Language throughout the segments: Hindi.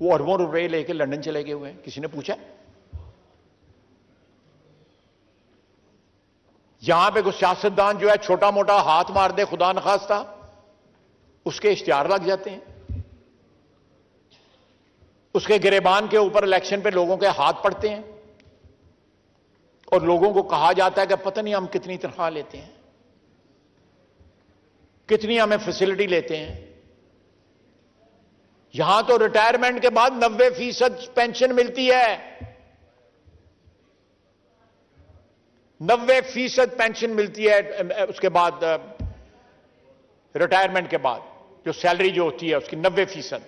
वो अरबों रुपए लेके लंदन चले गए हुए हैं, किसी ने पूछा? यहां पे कोई सियासतदान जो है छोटा मोटा हाथ मार दे खुदा न खास्ता, उसके इश्तिहार लग जाते हैं, उसके गिरेबान के ऊपर इलेक्शन पे लोगों के हाथ पड़ते हैं और लोगों को कहा जाता है कि पता नहीं हम कितनी तनख्वाह लेते हैं, कितनी हमें फैसिलिटी लेते हैं। यहां तो रिटायरमेंट के बाद 90% पेंशन मिलती है, 90% पेंशन मिलती है उसके बाद, रिटायरमेंट के बाद जो सैलरी जो होती है उसकी 90%,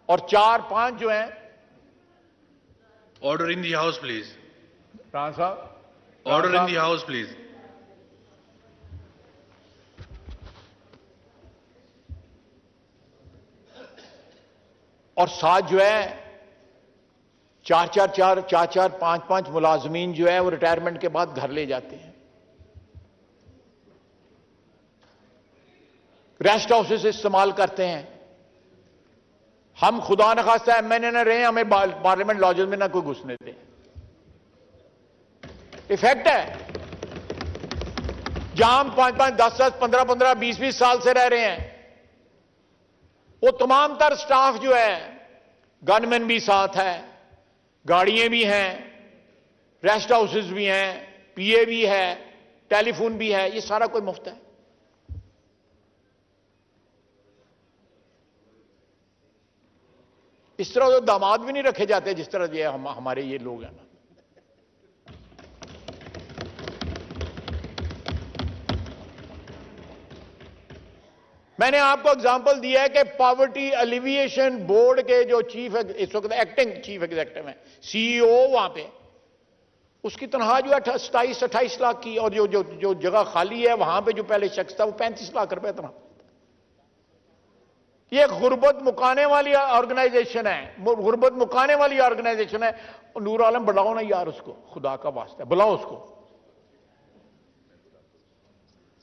और 4-5 जो है। Order in the house please. Rana साहब, order in the house please. और साथ जो है 4-4, 5-5 मुलाजमीन जो है वो रिटायरमेंट के बाद घर ले जाते हैं, रेस्ट हाउसेस इस्तेमाल करते हैं। हम खुदा न खास्ता एमएनए न रहे, हमें पार्लियामेंट लॉजेस में ना कोई घुसने दे। इफेक्ट है जहां हम 5-5, 10-10, 15-15, 20-20 साल से रह रहे हैं, वो तमाम तर स्टाफ जो है, गनमैन भी साथ है, गाड़ियां भी हैं, रेस्ट हाउसेस भी हैं, पीए भी है, टेलीफोन भी है, ये सारा कोई मुफ्त है। इस तरह तो दामाद भी नहीं रखे जाते जिस तरह ये हमारे ये लोग हैं ना। मैंने आपको एग्जांपल दिया है कि पॉवर्टी एलिविएशन बोर्ड के जो चीफ, इस वक्त एक्टिंग चीफ एग्जीक्यूटिव हैं, सीईओ वहां पे, उसकी तनख्वाह जो है 27-28 लाख की, और जो जगह खाली है वहां पे जो पहले शख्स था वो 35 लाख रुपए तनख्वाह। ये गुर्बत मुकाने वाली ऑर्गेनाइजेशन है, गुर्बत मुकाने वाली ऑर्गेनाइजेशन है। नूर आलम बुलाओ ना यार उसको, खुदा का वास्ता है बुलाओ उसको।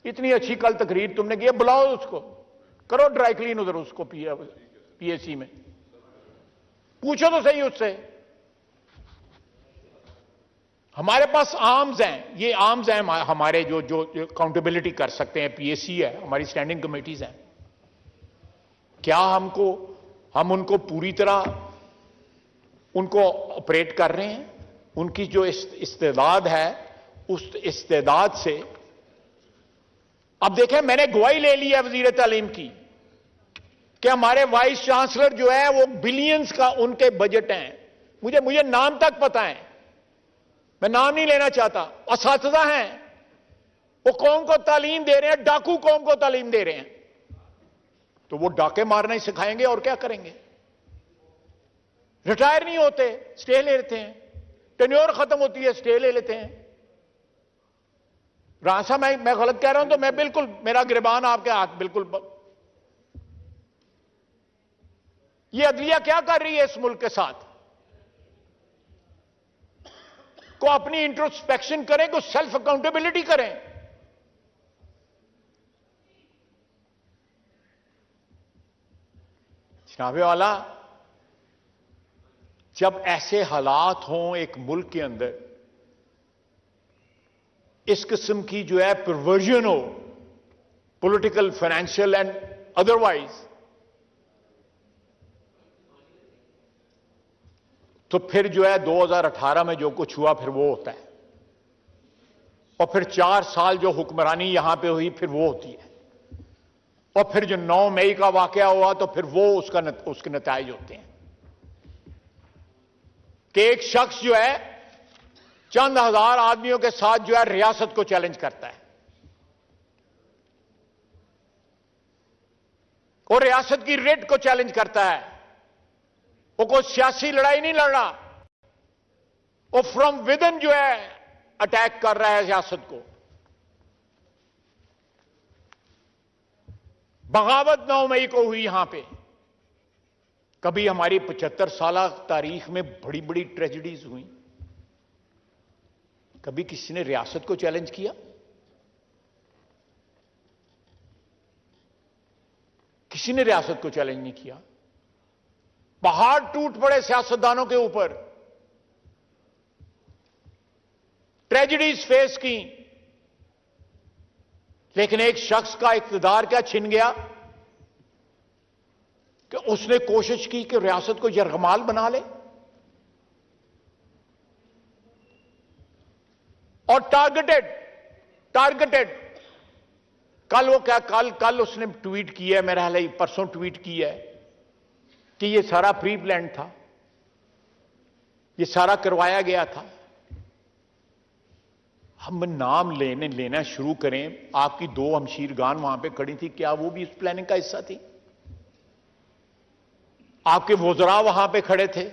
इतनी अच्छी कल तकरीर तुमने की, बुलाओ उसको, करो ड्राई क्लीन उधर उसको पीएसी में, पूछो तो सही उससे। हमारे पास आर्म्स हैं, ये आर्म्स हैं हमारे जो अकाउंटेबिलिटी कर सकते हैं। पीएसी है, हमारी स्टैंडिंग कमेटीज हैं। क्या हम उनको पूरी तरह उनको ऑपरेट कर रहे हैं? उनकी जो इस्तेदाद है उस इस्तेदाद से, अब देखें मैंने गवाही ले ली है वजीर तालीम की कि हमारे वाइस चांसलर जो है वो बिलियंस का उनके बजट हैं। मुझे नाम तक पता है, मैं नाम नहीं लेना चाहता। असातिज़ा हैं, वो कौम को तालीम दे रहे हैं, डाकू कौम को तालीम दे रहे हैं, तो वो डाके मारना ही सिखाएंगे और क्या करेंगे? रिटायर नहीं होते, स्टे ले लेते हैं, टेन्योर खत्म होती है, स्टे ले लेते हैं। रासा मैं गलत कह रहा हूं तो मैं बिल्कुल, मेरा गिरबान आपके हाथ बिल्कुल। ये अदलिया क्या कर रही है इस मुल्क के साथ? को अपनी इंट्रोस्पेक्शन करें, को सेल्फ अकाउंटेबिलिटी करें। जनाबे वाला, जब ऐसे हालात हों एक मुल्क के अंदर, इस किस्म की जो है परवर्जन हो, पॉलिटिकल, फाइनेंशियल एंड अदरवाइज, तो फिर जो है 2018 में जो कुछ हुआ फिर वो होता है, और फिर 4 साल जो हुक्मरानी यहां पे हुई फिर वो होती है, और फिर जो 9 मई का वाकया हुआ तो फिर वो उसके नताइज होते हैं कि एक शख्स जो है चंद हजार आदमियों के साथ जो है रियासत को चैलेंज करता है, और रियासत की रेट को चैलेंज करता है। वो कोई सियासी लड़ाई नहीं लड़ रहा, वो फ्रॉम विदिन जो है अटैक कर रहा है रियासत को। बगावत 9 मई को हुई यहां पे। कभी हमारी 75 साल तारीख में बड़ी बड़ी ट्रेजेडीज हुई, कभी किसी ने रियासत को चैलेंज किया? किसी ने रियासत को चैलेंज नहीं किया। पहाड़ टूट पड़े सियासतदानों के ऊपर, ट्रेजेडीज फेस की, लेकिन एक शख्स का इख्तिदार क्या छिन गया कि उसने कोशिश की कि रियासत को यरगमाल बना ले और टारगेटेड कल वो क्या कल उसने ट्वीट किया है, मेरा हाल ही परसों ट्वीट किया है कि ये सारा प्री प्लान था, ये सारा करवाया गया था। हम नाम लेना शुरू करें, आपकी दो हमशीरगान वहां पे खड़ी थी, क्या वो भी इस प्लानिंग का हिस्सा थी? आपके वज़रा वहां पे खड़े थे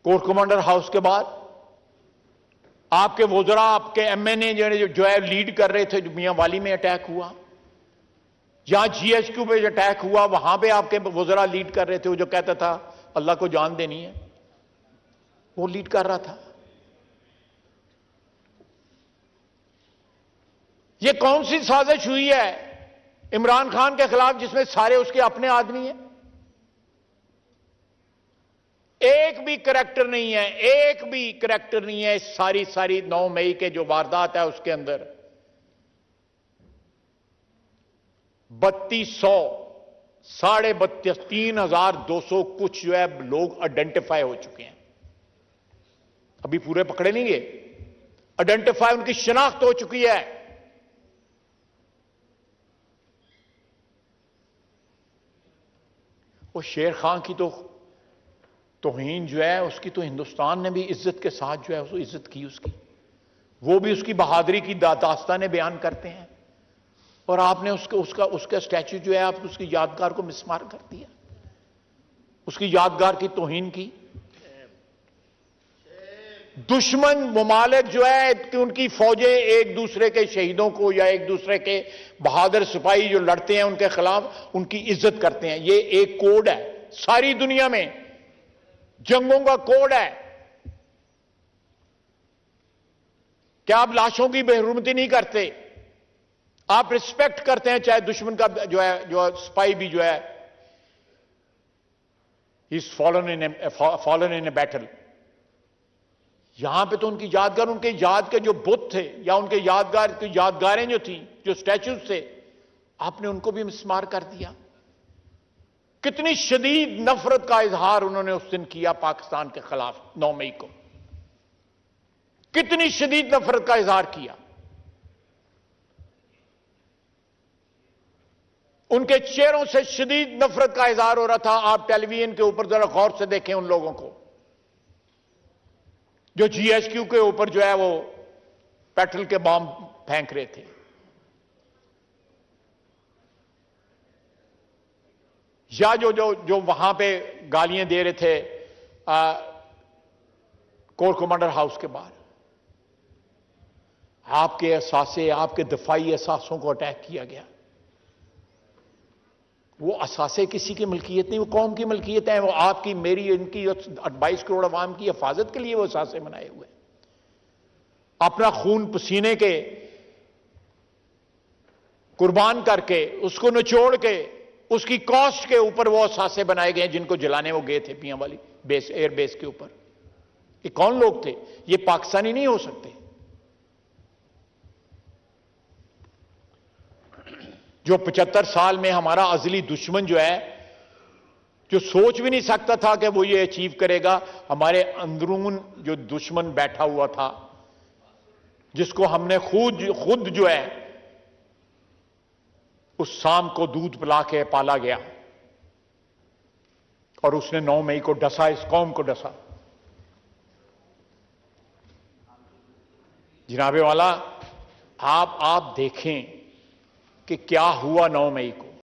कोर कमांडर हाउस के बाद, आपके वज़रा, आपके एमएनए जो है लीड कर रहे थे, जो मियां वाली में अटैक हुआ, जहां जीएचक्यू पे जो अटैक हुआ वहां पे आपके वज़रा लीड कर रहे थे। वो जो कहता था अल्लाह को जान देनी है, वो लीड कर रहा था। ये कौन सी साजिश हुई है इमरान खान के खिलाफ जिसमें सारे उसके अपने आदमी हैं? एक भी करैक्टर नहीं है, एक भी करैक्टर नहीं है सारी 9 मई के जो वारदात है उसके अंदर। 3200, 32,500, 3,200 कुछ जो है लोग आइडेंटिफाई हो चुके हैं, अभी पूरे पकड़े नहीं गए, आइडेंटिफाई उनकी शिनाख्त हो चुकी है। वो शेर खान की तो तौहीन जो है उसकी तो हिंदुस्तान ने भी इज्जत के साथ जो है उसको इज्जत की उसकी, वो भी उसकी बहादुरी की दास्तानें बयान करते हैं, और आपने उसका स्टैच्यू जो है आप उसकी यादगार को मिसमार कर दिया, उसकी यादगार की तौहीन की। दुश्मन मुमालिक जो है कि उनकी फौजें एक दूसरे के शहीदों को या एक दूसरे के बहादुर सिपाही जो लड़ते हैं उनके खिलाफ उनकी इज्जत करते हैं। ये एक कोड है, सारी दुनिया में जंगों का कोड है। क्या आप लाशों की बेहुरमती नहीं करते? आप रिस्पेक्ट करते हैं, चाहे दुश्मन का जो स्पाई भी जो है is fallen in a battle. यहां पे तो उनकी यादगार, उनके याद के जो बुत थे या उनके यादगारें जो थी, जो स्टैच्यूज थे, आपने उनको भी मिसमार कर दिया। कितनी शदीद नफरत का इजहार उन्होंने उस दिन किया पाकिस्तान के खिलाफ 9 मई को, कितनी शदीद नफरत का इजहार किया। उनके चेहरों से शदीद नफरत का इजहार हो रहा था। आप टेलीविजन के ऊपर जरा गौर से देखें उन लोगों को जो जीएचक्यू के ऊपर जो है वो पेट्रोल के बॉम्ब फेंक रहे थे, या जो वहां पे गालियां दे रहे थे कोर कमांडर हाउस के बाहर। आपके असासे, आपके दफाई असासों को अटैक किया गया। वो असासे किसी की मलकियत नहीं, वो कौम की मलकियत है। वो आपकी, मेरी, इनकी 22 करोड़ अवाम की हिफाजत के लिए वो असासे बनाए हुए, अपना खून पसीने के कुर्बान करके, उसको निचोड़ के, उसकी कॉस्ट के ऊपर वो असासे बनाए गए जिनको जलाने वो गए थे मियां वाली बेस, एयर बेस के ऊपर। ये कौन लोग थे? ये पाकिस्तानी नहीं हो सकते। जो 75 साल में हमारा अजली दुश्मन जो है, जो सोच भी नहीं सकता था कि वो ये अचीव करेगा, हमारे अंदरून जो दुश्मन बैठा हुआ था, जिसको हमने खुद जो है उस शाम को दूध पिला के पाला गया, और उसने 9 मई को डसा, इस कौम को डसा। जनाबे वाला, आप देखें कि क्या हुआ 9 मई को।